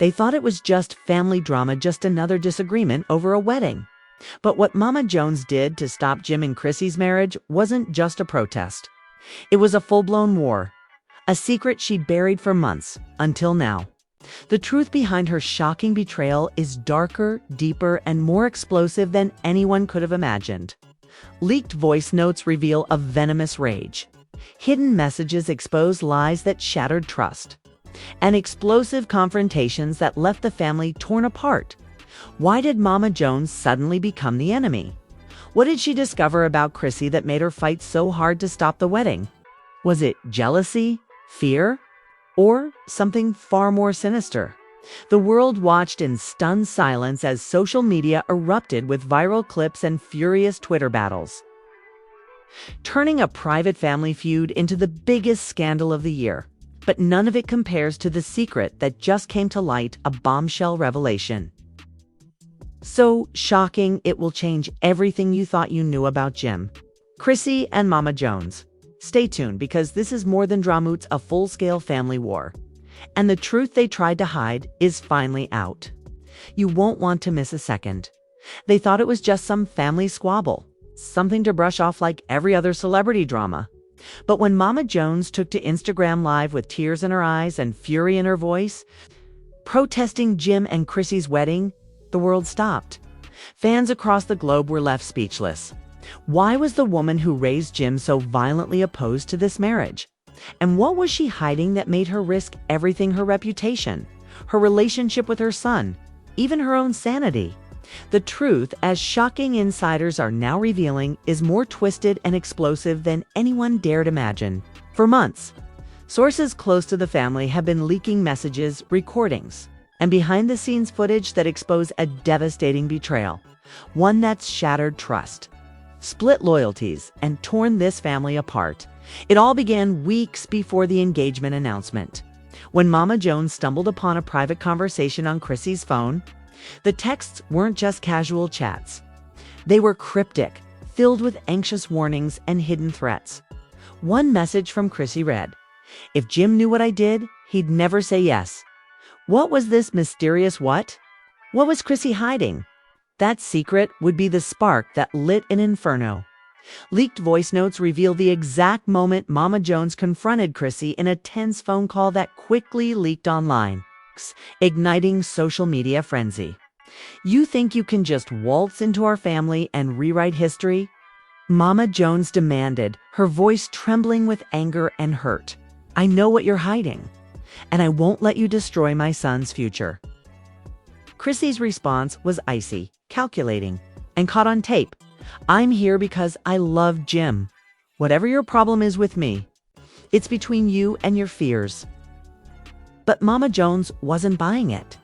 They thought it was just family drama, just another disagreement over a wedding. But what Mama Jones did to stop Jim and Chrissy's marriage wasn't just a protest. It was a full-blown war, a secret she'd buried for months, until now. The truth behind her shocking betrayal is darker, deeper, and more explosive than anyone could have imagined. Leaked voice notes reveal a venomous rage. Hidden messages expose lies that shattered trust. And explosive confrontations that left the family torn apart. Why did Mama Jones suddenly become the enemy? What did she discover about Chrissy that made her fight so hard to stop the wedding? Was it jealousy, fear, or something far more sinister? The world watched in stunned silence as social media erupted with viral clips and furious Twitter battles, turning a private family feud into the biggest scandal of the year. But none of it compares to the secret that just came to light, a bombshell revelation. So shocking, it will change everything you thought you knew about Jim, Chrissy, and Mama Jones. Stay tuned, because this is more than drama, it's a full-scale family war. And the truth they tried to hide is finally out. You won't want to miss a second. They thought it was just some family squabble, something to brush off like every other celebrity drama. But when Mama Jones took to Instagram Live with tears in her eyes and fury in her voice, protesting Jim and Chrissy's wedding, the world stopped. Fans across the globe were left speechless. Why was the woman who raised Jim so violently opposed to this marriage? And what was she hiding that made her risk everything: her reputation, her relationship with her son, even her own sanity? The truth, as shocking insiders are now revealing, is more twisted and explosive than anyone dared imagine. For months, sources close to the family have been leaking messages, recordings, and behind-the-scenes footage that expose a devastating betrayal, one that's shattered trust, split loyalties, and torn this family apart. It all began weeks before the engagement announcement, when Mama Jones stumbled upon a private conversation on Chrissy's phone. The texts weren't just casual chats. They were cryptic, filled with anxious warnings and hidden threats. One message from Chrissy read, "If Jim knew what I did, he'd never say yes." What was this mysterious what? What was Chrissy hiding? That secret would be the spark that lit an inferno. Leaked voice notes reveal the exact moment Mama Jones confronted Chrissy in a tense phone call that quickly leaked online, igniting social media frenzy. "You think you can just waltz into our family and rewrite history?" Mama Jones demanded, her voice trembling with anger and hurt. "I know what you're hiding, and I won't let you destroy my son's future." Chrissy's response was icy, calculating, and caught on tape. "I'm here because I love Jim. Whatever your problem is with me, it's between you and your fears." But Mama Jones wasn't buying it.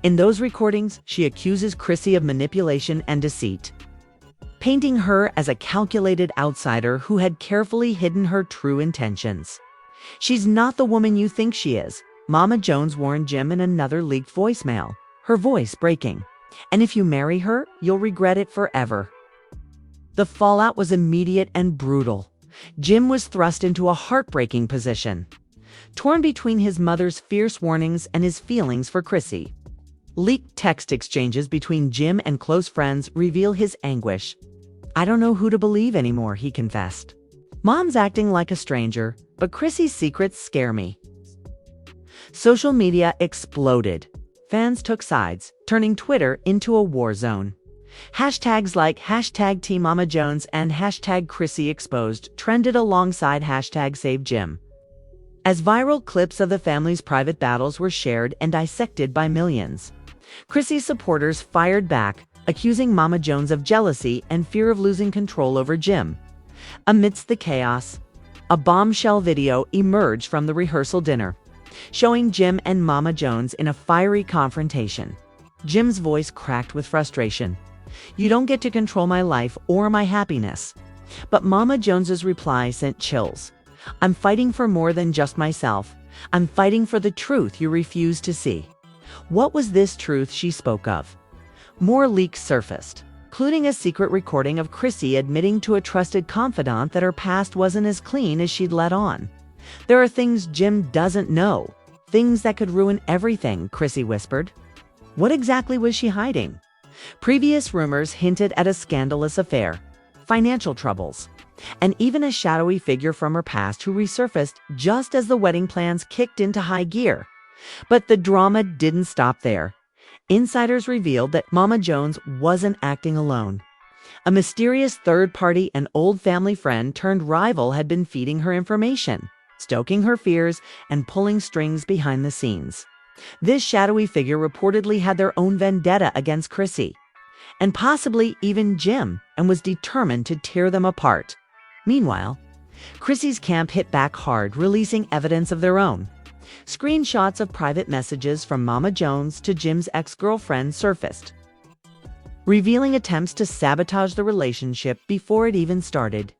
In those recordings, she accuses Chrissy of manipulation and deceit, painting her as a calculated outsider who had carefully hidden her true intentions. "She's not the woman you think she is," Mama Jones warned Jim in another leaked voicemail, her voice breaking. "And if you marry her, you'll regret it forever." The fallout was immediate and brutal. Jim was thrust into a heartbreaking position, torn between his mother's fierce warnings and his feelings for Chrissy. Leaked text exchanges between Jim and close friends reveal his anguish. "I don't know who to believe anymore," he confessed. "Mom's acting like a stranger, but Chrissy's secrets scare me." Social media exploded. Fans took sides, turning Twitter into a war zone. Hashtags like #TeamMamaJones and #ChrissyExposed trended alongside #SaveJim. As viral clips of the family's private battles were shared and dissected by millions, Chrissy's supporters fired back, accusing Mama Jones of jealousy and fear of losing control over Jim. Amidst the chaos, a bombshell video emerged from the rehearsal dinner, showing Jim and Mama Jones in a fiery confrontation. Jim's voice cracked with frustration. "You don't get to control my life or my happiness." But Mama Jones's reply sent chills. "I'm fighting for more than just myself. I'm fighting for the truth you refuse to see." What was this truth she spoke of? More leaks surfaced, including a secret recording of Chrissy admitting to a trusted confidant that her past wasn't as clean as she'd let on. "There are things Jim doesn't know, Things that could ruin everything, Chrissy whispered. What exactly was she hiding? Previous rumors hinted at a scandalous affair, financial troubles, and even a shadowy figure from her past who resurfaced just as the wedding plans kicked into high gear. But the drama didn't stop there. Insiders revealed that Mama Jones wasn't acting alone. A mysterious third party and old family friend turned rival had been feeding her information, stoking her fears, and pulling strings behind the scenes. This shadowy figure reportedly had their own vendetta against Chrissy, and possibly even Jim, and was determined to tear them apart. Meanwhile, Chrissy's camp hit back hard, releasing evidence of their own. Screenshots of private messages from Mama Jones to Jim's ex-girlfriend surfaced, revealing attempts to sabotage the relationship before it even started.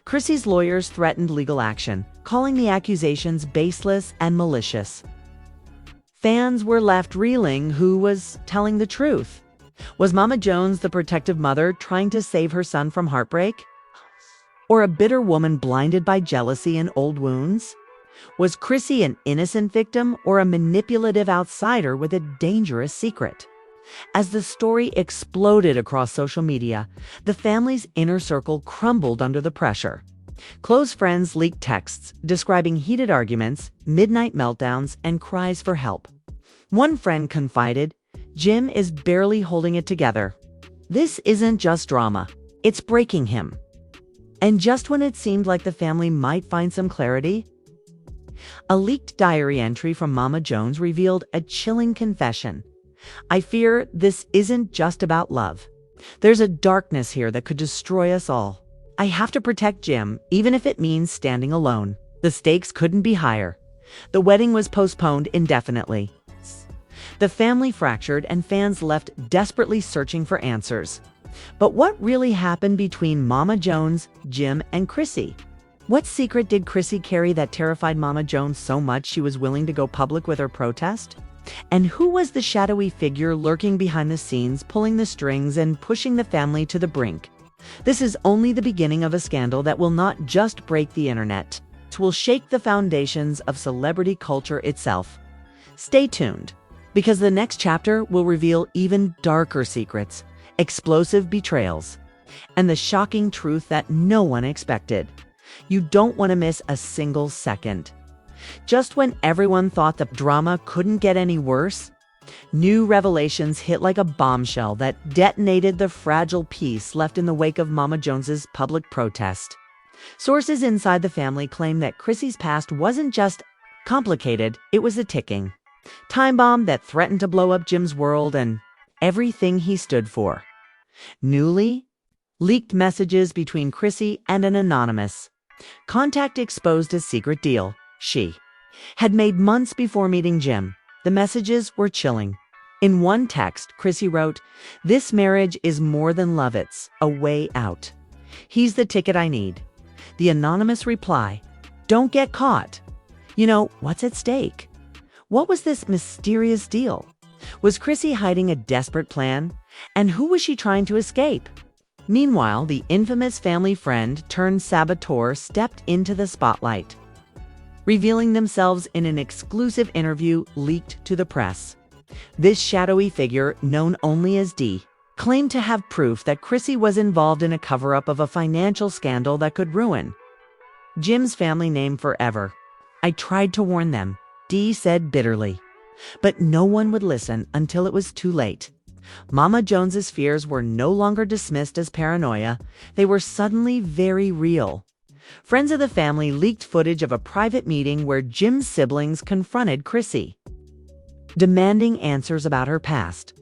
Chrissy's lawyers threatened legal action, calling the accusations baseless and malicious. Fans were left reeling. Who was telling the truth? Was Mama Jones the protective mother trying to save her son from heartbreak? Or a bitter woman blinded by jealousy and old wounds? Was Chrissy an innocent victim or a manipulative outsider with a dangerous secret? As the story exploded across social media, the family's inner circle crumbled under the pressure. Close friends leaked texts describing heated arguments, midnight meltdowns, and cries for help. One friend confided, "Jim is barely holding it together. This isn't just drama, it's breaking him." And just when it seemed like the family might find some clarity, a leaked diary entry from Mama Jones revealed a chilling confession. "I fear this isn't just about love. There's a darkness here that could destroy us all. I have to protect Jim, even if it means standing alone." The stakes couldn't be higher. The wedding was postponed indefinitely. The family fractured and fans left desperately searching for answers. But what really happened between Mama Jones, Jim, and Chrissy? What secret did Chrissy carry that terrified Mama Jones so much she was willing to go public with her protest? And who was the shadowy figure lurking behind the scenes, pulling the strings and pushing the family to the brink? This is only the beginning of a scandal that will not just break the internet. It will shake the foundations of celebrity culture itself. Stay tuned, because the next chapter will reveal even darker secrets, explosive betrayals, and the shocking truth that no one expected. You don't want to miss a single second. Just when everyone thought the drama couldn't get any worse, new revelations hit like a bombshell that detonated the fragile peace left in the wake of Mama Jones's public protest. Sources inside the family claim that Chrissy's past wasn't just complicated, it was a ticking time bomb that threatened to blow up Jim's world and everything he stood for. Newly leaked messages between Chrissy and an anonymous contact exposed a secret deal she had made months before meeting Jim. The messages were chilling. In one text, Chrissy wrote, "This marriage is more than love, it's a way out. He's the ticket I need." The anonymous reply, "Don't get caught. You know, what's at stake?" What was this mysterious deal? Was Chrissy hiding a desperate plan? And who was she trying to escape? Meanwhile, the infamous family friend turned saboteur stepped into the spotlight, revealing themselves in an exclusive interview leaked to the press. This shadowy figure, known only as D, claimed to have proof that Chrissy was involved in a cover-up of a financial scandal that could ruin Jim's family name forever. "I tried to warn them," D said bitterly, but no one would listen until it was too late. Mama Jones's fears were no longer dismissed as paranoia. They were suddenly very real. Friends of the family leaked footage of a private meeting where Jim's siblings confronted Chrissy, demanding answers about her past.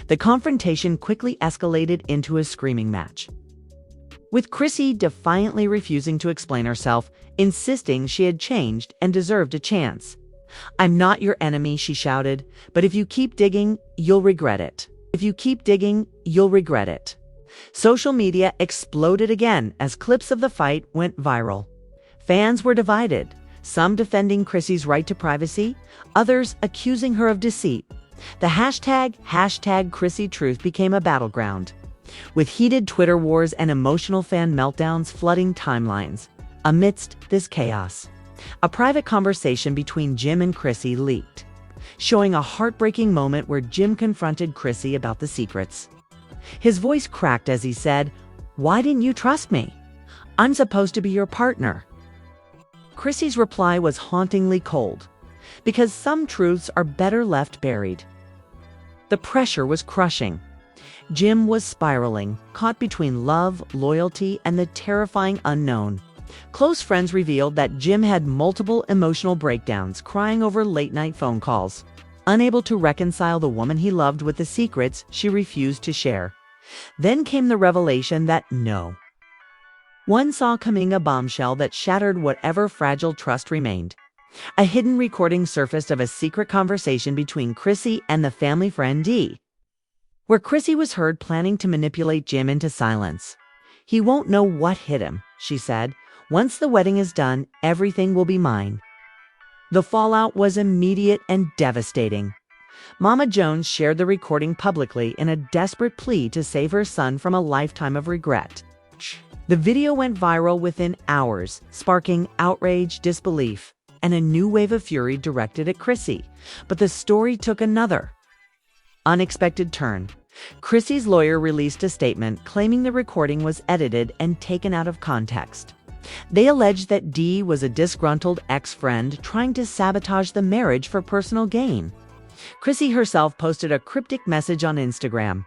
The confrontation quickly escalated into a screaming match, with Chrissy defiantly refusing to explain herself, insisting she had changed and deserved a chance. "I'm not your enemy," she shouted, "but if you keep digging, you'll regret it. If you keep digging, you'll regret it." Social media exploded again as clips of the fight went viral. Fans were divided, some defending Chrissy's right to privacy, others accusing her of deceit. The hashtag #ChrissyTruth became a battleground, with heated Twitter wars and emotional fan meltdowns flooding timelines. Amidst this chaos, A private conversation between Jim and Chrissy leaked, showing a heartbreaking moment where Jim confronted Chrissy about the secrets. His voice cracked as he said, "Why didn't you trust me? I'm supposed to be your partner." Chrissy's reply was hauntingly cold, because some truths are better left buried. The pressure was crushing. Jim was spiraling, caught between love, loyalty, and the terrifying unknown. Close friends revealed that Jim had multiple emotional breakdowns, crying over late-night phone calls, unable to reconcile the woman he loved with the secrets she refused to share. Then came the revelation that one saw coming, a bombshell that shattered whatever fragile trust remained. A hidden recording surfaced of a secret conversation between Chrissy and the family friend Dee, where Chrissy was heard planning to manipulate Jim into silence. "He won't know what hit him," she said. "Once the wedding is done, everything will be mine." The fallout was immediate and devastating. Mama Jones shared the recording publicly in a desperate plea to save her son from a lifetime of regret. The video went viral within hours, sparking outrage, disbelief, and a new wave of fury directed at Chrissy. But the story took another unexpected turn. Chrissy's lawyer released a statement claiming the recording was edited and taken out of context. They alleged that Dee was a disgruntled ex-friend trying to sabotage the marriage for personal gain. Chrissy herself posted a cryptic message on Instagram.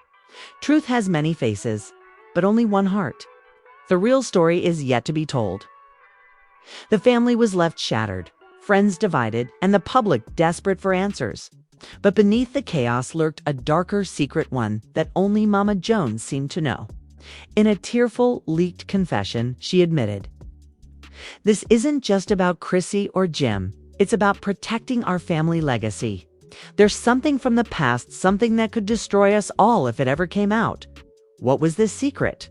"Truth has many faces, but only one heart. The real story is yet to be told." The family was left shattered, friends divided, and the public desperate for answers. But beneath the chaos lurked a darker secret, one that only Mama Jones seemed to know. In a tearful, leaked confession, she admitted, "This isn't just about Chrissy or Jim. It's about protecting our family legacy. There's something from the past, something that could destroy us all if it ever came out." What was this secret?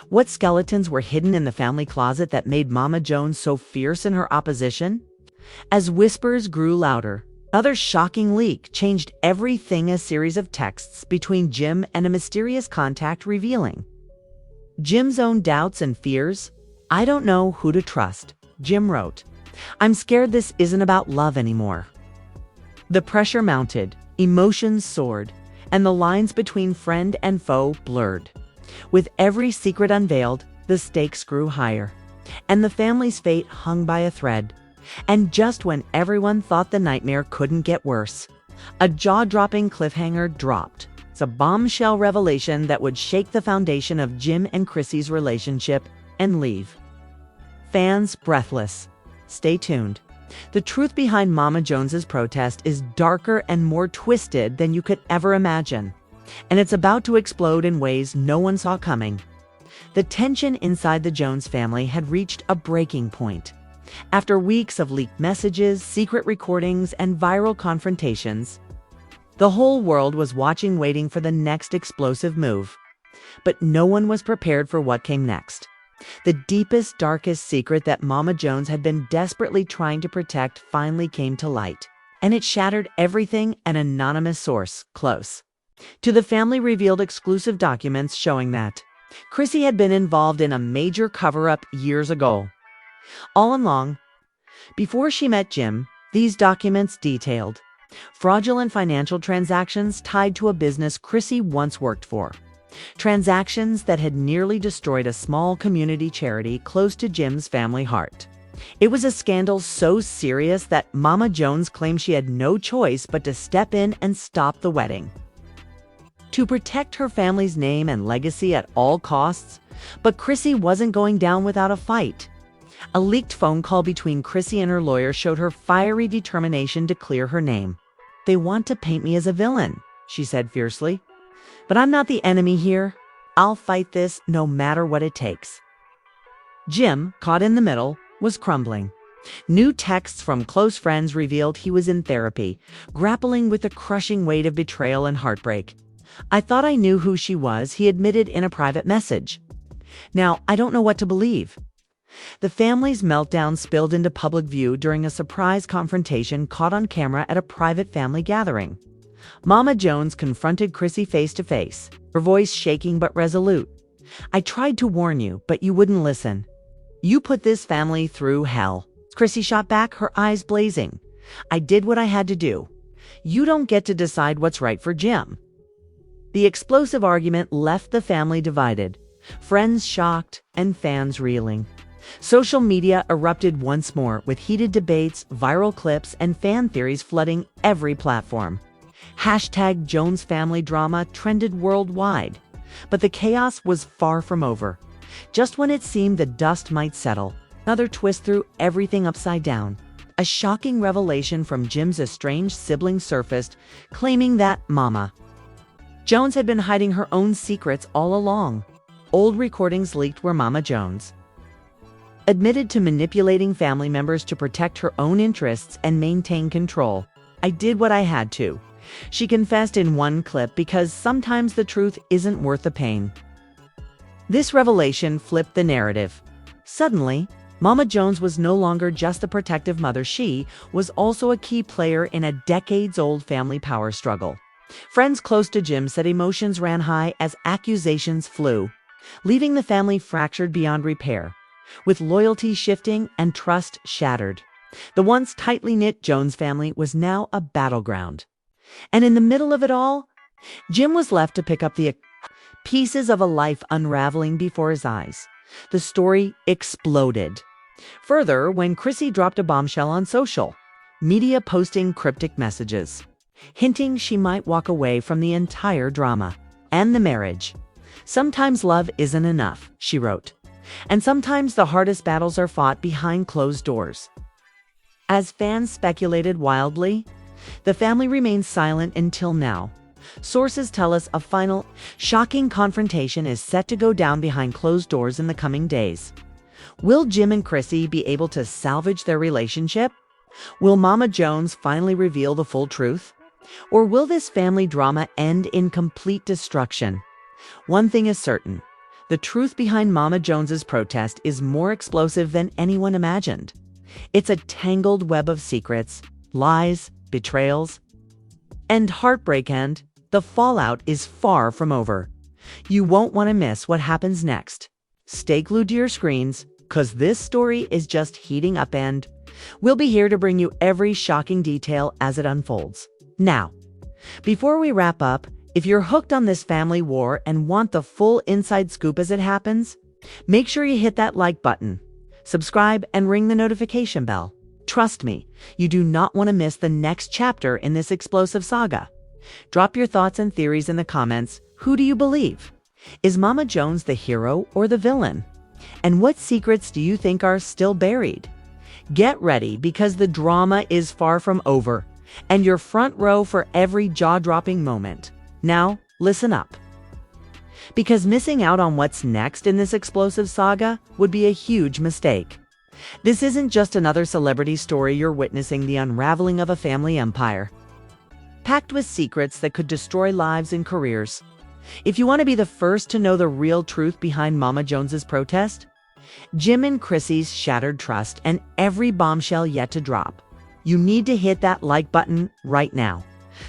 What skeletons were hidden in the family closet that made Mama Jones so fierce in her opposition? As whispers grew louder, another shocking leak changed everything. A series of texts between Jim and a mysterious contact revealing Jim's own doubts and fears. "I don't know who to trust," Jim wrote. "I'm scared this isn't about love anymore." The pressure mounted, emotions soared, and the lines between friend and foe blurred. With every secret unveiled, the stakes grew higher, and the family's fate hung by a thread. And just when everyone thought the nightmare couldn't get worse, a jaw-dropping cliffhanger dropped. It's a bombshell revelation that would shake the foundation of Jim and Chrissy's relationship and leave fans breathless. Stay tuned. The truth behind Mama Jones's protest is darker and more twisted than you could ever imagine, and it's about to explode in ways no one saw coming. The tension inside the Jones family had reached a breaking point. After weeks of leaked messages, secret recordings, and viral confrontations, the whole world was watching, waiting for the next explosive move. But no one was prepared for what came next. The deepest, darkest secret that Mama Jones had been desperately trying to protect finally came to light, and it shattered everything. An anonymous source close to the family revealed exclusive documents showing that Chrissy had been involved in a major cover-up years ago. All along, before she met Jim, these documents detailed fraudulent financial transactions tied to a business Chrissy once worked for. Transactions that had nearly destroyed a small community charity close to Jim's family heart. It was a scandal so serious that Mama Jones claimed she had no choice but to step in and stop the wedding, to protect her family's name and legacy at all costs. But Chrissy wasn't going down without a fight. A leaked phone call between Chrissy and her lawyer showed her fiery determination to clear her name. "They want to paint me as a villain," she said fiercely. "But I'm not the enemy here. I'll fight this no matter what it takes." Jim, caught in the middle, was crumbling. New texts from close friends revealed he was in therapy, grappling with the crushing weight of betrayal and heartbreak. "I thought I knew who she was," he admitted in a private message. "Now, I don't know what to believe." The family's meltdown spilled into public view during a surprise confrontation caught on camera at a private family gathering. Mama Jones confronted Chrissy face to face, her voice shaking but resolute. "I tried to warn you, but you wouldn't listen. You put this family through hell, Chrissy shot back, her eyes blazing. I did what I had to do. You don't get to decide what's right for Jim. The explosive argument left the family divided, friends shocked and fans reeling. Social media erupted once more with heated debates, viral clips, and fan theories flooding every platform. Hashtag Jones family drama trended worldwide. But the chaos was far from over. Just when it seemed the dust might settle, another twist threw everything upside down. A shocking revelation from Jim's estranged sibling surfaced, claiming that Mama Jones had been hiding her own secrets all along. Old recordings leaked where Mama Jones admitted to manipulating family members to protect her own interests and maintain control. I did what I had to, she confessed in one clip, because sometimes the truth isn't worth the pain. This revelation flipped the narrative. Suddenly, Mama Jones was no longer just a protective mother. She was also a key player in a decades-old family power struggle. Friends close to Jim said emotions ran high as accusations flew, leaving the family fractured beyond repair, with loyalty shifting and trust shattered. The once tightly knit Jones family was now a battleground. And in the middle of it all, Jim was left to pick up the pieces of a life unraveling before his eyes. The story exploded further when Chrissy dropped a bombshell on social media, posting cryptic messages, hinting she might walk away from the entire drama and the marriage. Sometimes love isn't enough, she wrote, and sometimes the hardest battles are fought behind closed doors. As fans speculated wildly, the family remains silent until now. Sources tell us a final, shocking confrontation is set to go down behind closed doors in the coming days. Will Jim and Chrissy be able to salvage their relationship? Will Mama Jones finally reveal the full truth? Or will this family drama end in complete destruction? One thing is certain: the truth behind Mama Jones's protest is more explosive than anyone imagined. It's a tangled web of secrets, lies, betrayals, and heartbreak, and the fallout is far from over. You won't want to miss what happens next. Stay glued to your screens, because this story is just heating up, and we'll be here to bring you every shocking detail as it unfolds. Now, before we wrap up, if you're hooked on this family war and want the full inside scoop as it happens, make sure you hit that like button, subscribe, and ring the notification bell. Trust me, you do not want to miss the next chapter in this explosive saga. Drop your thoughts and theories in the comments. Who do you believe? Is Mama Jones the hero or the villain? And what secrets do you think are still buried? Get ready, because the drama is far from over, and you're front row for every jaw-dropping moment. Now, listen up, because missing out on what's next in this explosive saga would be a huge mistake. This isn't just another celebrity story. You're witnessing the unraveling of a family empire, packed with secrets that could destroy lives and careers. If you want to be the first to know the real truth behind Mama Jones's protest, Jim and Chrissy's shattered trust, and every bombshell yet to drop, you need to hit that like button right now.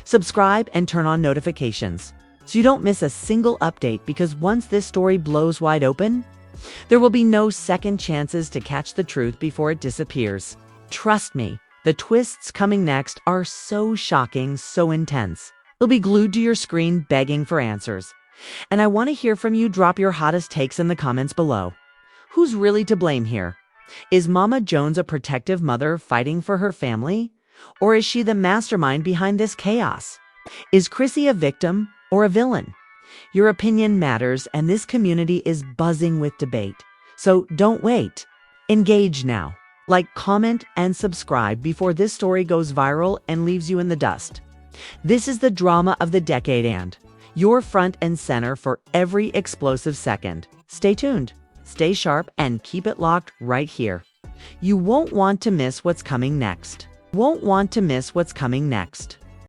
Subscribe and turn on notifications so you don't miss a single update, because once this story blows wide open, there will be no second chances to catch the truth before it disappears. Trust me, the twists coming next are so shocking, so intense. You'll be glued to your screen begging for answers. And I want to hear from you. Drop your hottest takes in the comments below. Who's really to blame here? Is Mama Jones a protective mother fighting for her family? Or is she the mastermind behind this chaos? Is Chrissy a victim or a villain? Your opinion matters, and this community is buzzing with debate. So don't wait. Engage now. Like, comment, and subscribe before this story goes viral and leaves you in the dust. This is the drama of the decade, and you're front and center for every explosive second. Stay tuned, stay sharp, and keep it locked right here. You won't want to miss what's coming next.